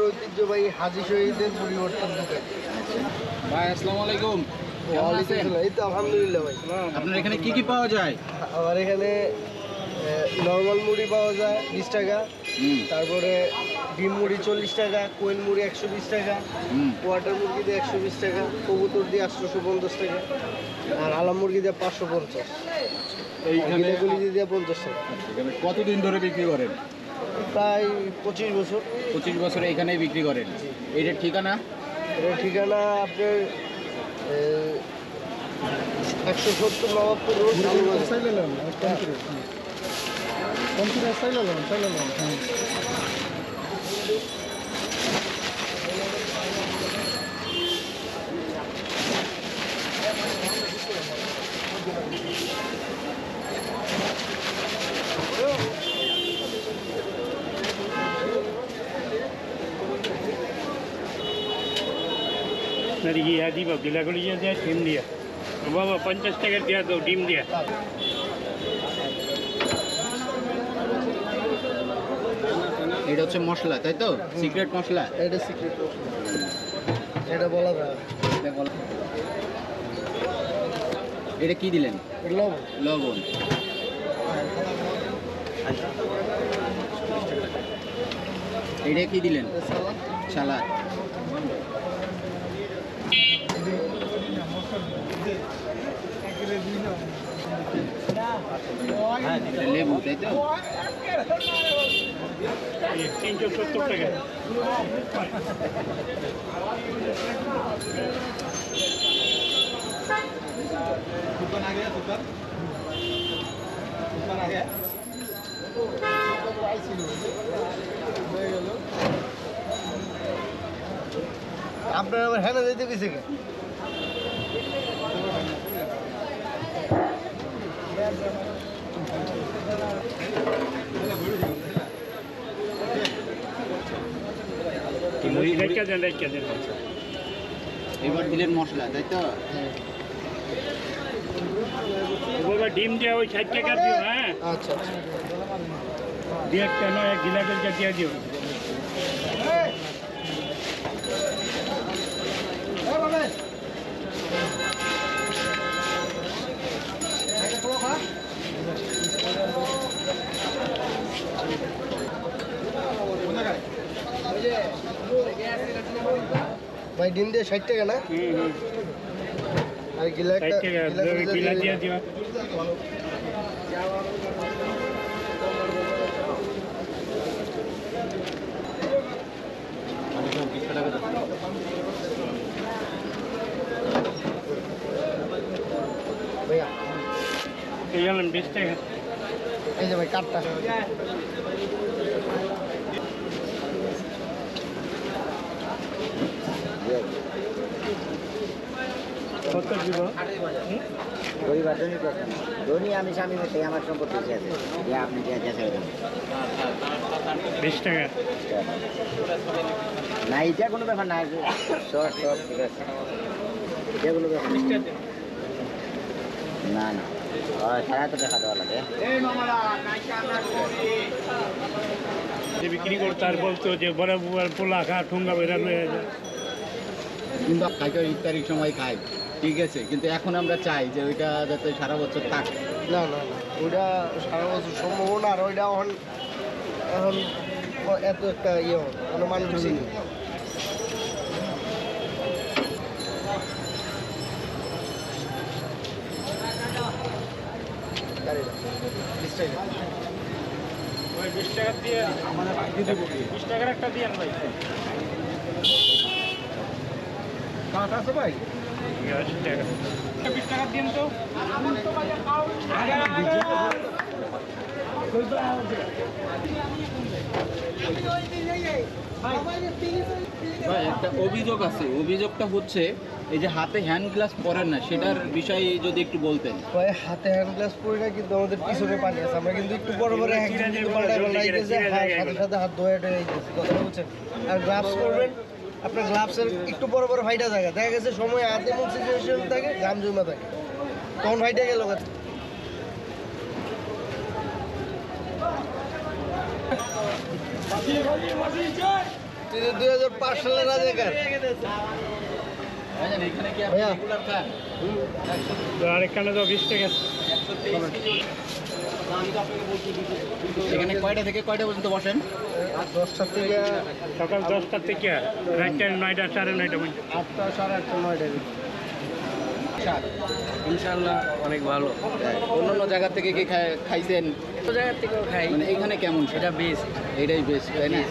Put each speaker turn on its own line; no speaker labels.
ঐতিহ্যবাহী হাজি শহীদের পরিবর্তন দোকান।
ভাই আসসালামু আলাইকুম।
এই তো আলহামদুলিল্লাহ ভাই।
আপনার এখানে কি কি পাওয়া যায়?
আমার এখানে নর্মাল মুড়ি পাওয়া যায় 20 টাকা, তারপরে ডিম মুড়ি 40 টাকা, কোয়েল মুড়ি 120 টাকা, কোয়াটার মুরগি দিয়ে 120 টাকা, কবুতর দিয়ে 850 টাকা, আর আলাম মুরগি দিয়ে 550, এইখানে গুলি দিয়ে 50 টাকা।
এখানে কতদিন ধরে বিক্রি করেন?
প্রায় 25 বছর।
25 বছরে এখানেই বিক্রি করেন। এইটার ঠিকানা?
এটার ঠিকানা আপনার 170 নবাবপুর রোড।
ইয়া দিব গিলাগুলি দিয়ে ডিম দিয়া বাবা 50 টাকা দিয়া দাও ডিম দিয়া।
এটা হচ্ছে মশলা, তাই তো? সিক্রেট মশলা।
এটা সিক্রেট মশলা, এটা বলা যায়।
এটা কি দিলেন?
লবণ।
লবণ। এটা কি দিলেন? সালাদ। লেবু, তাই তো?
370 টাকা।
আপনার আবার হ্যাঁ যেতে গেছে কে?
এবার দিলেন মশলা, তাই তো?
ডিম দিয়া ওই 60 টাকা দিও। হ্যাঁ
আচ্ছা আচ্ছা,
দিয়ে কেন এক গিলাগুলি দিয়ে দিও।
ভাই ডিম দিয়ে 60 টাকা না? আর গিলা
গিলা দিয়ে দিও।
ভাইয়া
এই গেলাম 20 টাকা।
এই যে ভাই কাটটা।
কত দিব?
আমি স্বামী মতো আমার সম্পত্তি আছে, আপনি
20 টাকা।
না এটা কোনো ব্যাপার না, সব সব ঠিক আছে, এটা কোনো ব্যাপার না। না সারা তো টাকা দেওয়া লাগে।
বিক্রি করতে আর বলতো যে বড় পোলা খা ঠুঙ্গা বেরা লয়ে যায়।
কিন্তু খাইকার ইফতারির সময় খাই, ঠিক আছে, কিন্তু এখন আমরা চাই যে ওইটা যাতে সারা বছর থাক।
না না না, ওইটা সারা বছর সম্ভব না। আর ওইটা এখন এখন এত একটা ইয়ে কোনো মানুষ চিনি।
ওই 20 টাকা দিয়ে আমাদের 20 টাকার একটা দিয়ে ভাই।
কাঠ আছে ভাই?
20 টাকা। 20 টাকা দিন তো।
ভাই একটা অভিযোগ আছে, অভিযোগটা হচ্ছে এই যে হাতে হ্যান্ড গ্লাভস পরেন না, সেটার বিষয়ে যদি একটু বলতেন।
ভাই হাতে হ্যান্ড গ্লাভস পরি না, কিন্তু আমাদের পিছনে পানি আছে, আমরা কিন্তু একটু বড় বড় একজন কিন্তু পাল্টাই পাল্টাইতেছে, সাথে সাথে হাত ধোয়া এটা কথাটা বুঝছেন। আর গ্লাভস করবেন, আপনার গ্লাভসের একটু বড় বড় ফাইটা থাকে, দেখা গেছে সময় হাতে এমন সিচুয়েশন থাকে, ঘাম জমা থাকে, তখন ফাইটা গেল। 2005 সালের রাজাকার।
এখানে কি আপনি
ভাইয়া।
রেগুলার খান?
আরেকখানে তো 20 টাকা।
এখানে কয়টা থেকে কয়টা পর্যন্ত বসেন?
10টা থেকে
সকাল 10টা থেকে রাত 9টা 9:30 পর্যন্ত।
8টা, 8:30, 9টা।
ইনশাআল্লাহ অনেক ভালো।
অন্যান্য জায়গা থেকে কি খাইছেন?
তো জায়গার থেকেও খাই,
মানে এখানে কেমন?
এটা বেস্ট।
এটাই বেস্ট, তাই না?